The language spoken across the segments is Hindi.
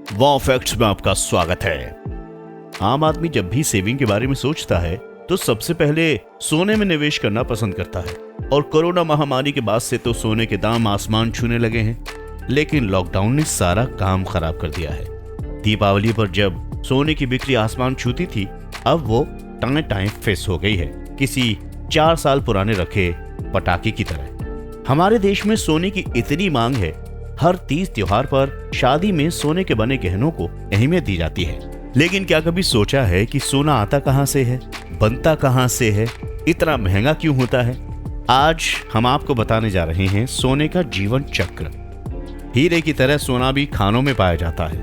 वाव फैक्ट्स में आपका स्वागत है। आम आदमी जब भी सेविंग के बारे में सोचता है तो सबसे पहले सोने में निवेश करना पसंद करता है और कोरोना महामारी के बाद से तो सोने के दाम आसमान छूने लगे हैं। लेकिन लॉकडाउन ने सारा काम खराब कर दिया है। दीपावली पर जब सोने की बिक्री आसमान छूती थी, अब वो टाइम फेस हो गई है, किसी 4 साल पुराने रखे पटाखे की तरह। हमारे देश में सोने की इतनी मांग है, हर तीज त्योहार पर शादी में सोने के बने गहनों को अहमियत दी जाती है। लेकिन क्या कभी सोचा है कि सोना आता कहां से है, बनता कहां से है, इतना महंगा क्यों होता है? आज हम आपको बताने जा रहे हैं सोने का जीवन चक्र। हीरे की तरह सोना भी खानों में पाया जाता है।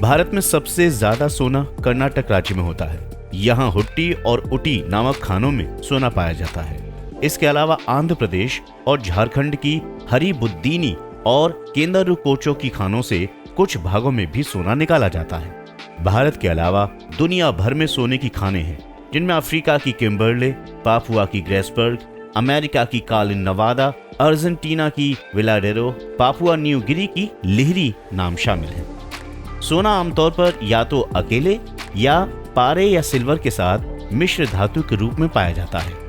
भारत में सबसे ज्यादा सोना कर्नाटक राज्य में होता है। यहाँ हुट्टी और उटी नामक खानों में सोना पाया जाता है। इसके अलावा आंध्र प्रदेश और झारखंड की हरिबुद्दीनी और केंदरुकोचो की खानों से कुछ भागों में भी सोना निकाला जाता है। भारत के अलावा दुनिया भर में सोने की खानें हैं, जिनमें अफ्रीका की किम्बरले, पापुआ की ग्रेसबर्ग, अमेरिका की कालिन नवादा, अर्जेंटीना की विलाडेरो, पापुआ न्यू गिनी की लिहरी नाम शामिल हैं। सोना आमतौर पर या तो अकेले या पारे या सिल्वर के साथ मिश्र धातु के रूप में पाया जाता है।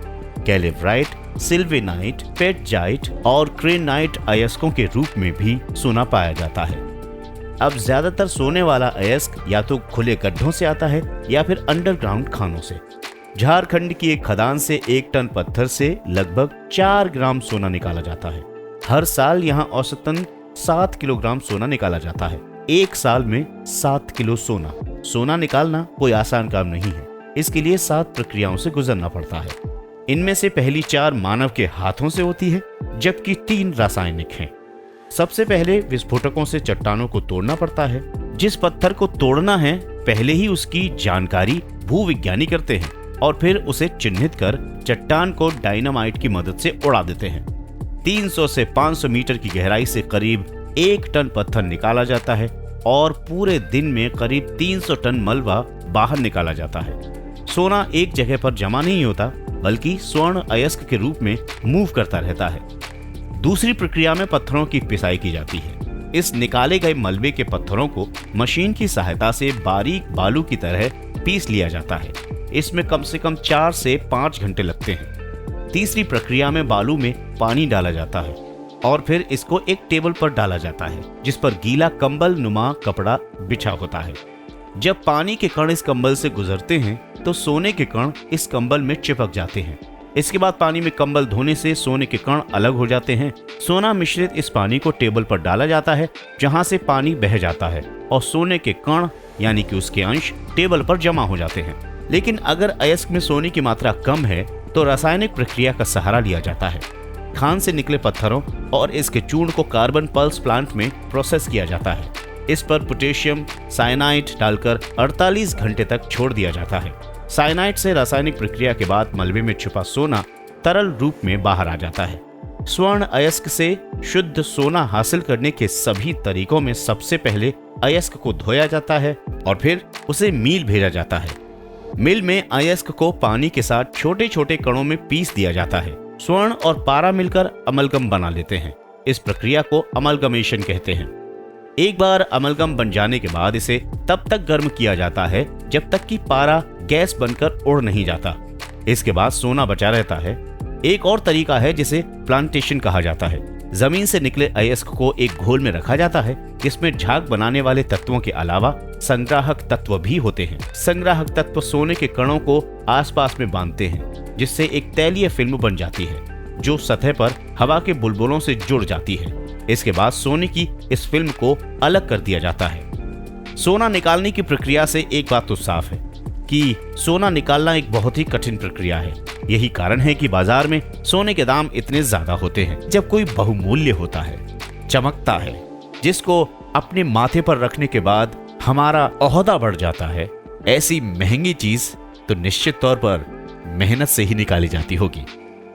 कैलेवराइट, सिल्वेनाइट, पेटजाइट और क्रेनाइट अयस्कों के रूप में भी सोना पाया जाता है। अब ज्यादातर सोने वाला अयस्क या तो खुले गड्ढों से आता है या फिर अंडरग्राउंड खानों से। झारखंड की एक खदान से 1 टन पत्थर से लगभग 4 ग्राम सोना निकाला जाता है। हर साल यहाँ औसतन 7 किलोग्राम सोना निकाला जाता है। एक साल में 7 किलो सोना निकालना कोई आसान काम नहीं है। इसके लिए 7 प्रक्रियाओं से गुजरना पड़ता है। इनमें से पहली 4 मानव के हाथों से होती है, जबकि 3 रासायनिक हैं। सबसे पहले विस्फोटकों से चट्टानों को तोड़ना पड़ता है। जिस पत्थर को तोड़ना है, पहले ही उसकी जानकारी भूविज्ञानी करते हैं और फिर उसे चिन्हित कर चट्टान को डायनामाइट की मदद से उड़ा देते हैं। 300 से 500 मीटर की गहराई से करीब 1 टन पत्थर निकाला जाता है और पूरे दिन में करीब 300 टन मलबा बाहर निकाला जाता है। सोना एक जगह पर जमा नहीं होता, बल्कि स्वर्ण अयस्क के रूप में मूव करता रहता है। दूसरी प्रक्रिया में पत्थरों की पिसाई की जाती है। इस निकाले गए मलबे के पत्थरों को मशीन की सहायता से बारीक बालू की तरह पीस लिया जाता है। इसमें कम से कम 4 से 5 घंटे लगते हैं। तीसरी प्रक्रिया में बालू में पानी डाला जाता है और फिर इसको एक टेबल पर डाला जाता है, जिस पर गीला कंबल नुमा कपड़ा बिछा होता है। जब पानी के कण इस कंबल से गुजरते हैं तो सोने के कण इस कंबल में चिपक जाते हैं। इसके बाद पानी में कंबल धोने से सोने के कण अलग हो जाते हैं। सोना मिश्रित इस पानी को टेबल पर डाला जाता है, जहां से पानी बह जाता है और सोने के कण यानी कि उसके अंश टेबल पर जमा हो जाते हैं। लेकिन अगर अयस्क में सोने की मात्रा कम है तो रासायनिक प्रक्रिया का सहारा लिया जाता है। खान से निकले पत्थरों और इसके चूर्ण को कार्बन पल्स प्लांट में प्रोसेस किया जाता है। इस पर पोटेशियम साइनाइड डालकर 48 घंटे तक छोड़ दिया जाता है। साइनाइड से रासायनिक प्रक्रिया के बाद मलबे में छुपा सोना तरल रूप में बाहर आ जाता है। स्वर्ण अयस्क से शुद्ध सोना हासिल करने के सभी तरीकों में सबसे पहले अयस्क को धोया जाता है और फिर उसे मिल भेजा जाता है। मिल में अयस्क को पानी के साथ छोटे छोटे कणों में पीस दिया जाता है। स्वर्ण और पारा मिलकर अमलगम बना लेते हैं। इस प्रक्रिया को अमलगमेशन कहते हैं। एक बार अमलगम बन जाने के बाद इसे तब तक गर्म किया जाता है जब तक कि पारा गैस बनकर उड़ नहीं जाता। इसके बाद सोना बचा रहता है। एक और तरीका है जिसे प्लांटेशन कहा जाता है। जमीन से निकले अयस्क को एक घोल में रखा जाता है, जिसमें झाग बनाने वाले तत्वों के अलावा संग्राहक तत्व भी होते हैं। संग्राहक तत्व सोने के कणों को आसपास में बांधते हैं, जिससे एक तैलीय फिल्म बन जाती है, जो सतह पर हवा के बुलबुलों से जुड़ जाती है। इसके बाद सोने की इस फिल्म को अलग कर दिया जाता है। सोना निकालने की प्रक्रिया से एक बात तो साफ है कि सोना निकालना एक बहुत ही कठिन प्रक्रिया है। यही कारण है कि बाजार में सोने के दाम इतने ज्यादा होते हैं। जब कोई बहुमूल्य होता है, चमकता है, जिसको अपने माथे पर रखने के बाद हमारा ओहदा बढ़ जाता है, ऐसी महंगी चीज तो निश्चित तौर पर मेहनत से ही निकाली जाती होगी।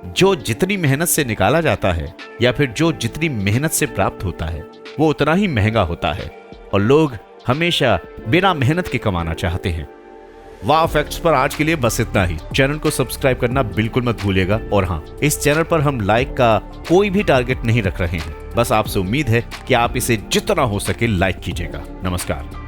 जो जितनी मेहनत से निकाला जाता है या फिर जो जितनी मेहनत से प्राप्त होता है, वो उतना ही महंगा होता है और लोग हमेशा बिना मेहनत के कमाना चाहते हैं। वाह फैक्ट्स पर आज के लिए बस इतना ही। चैनल को सब्सक्राइब करना बिल्कुल मत भूलिएगा। और हाँ, इस चैनल पर हम लाइक का कोई भी टारगेट नहीं रख रहे हैं, बस आपसे उम्मीद है कि आप इसे जितना हो सके लाइक कीजिएगा। नमस्कार।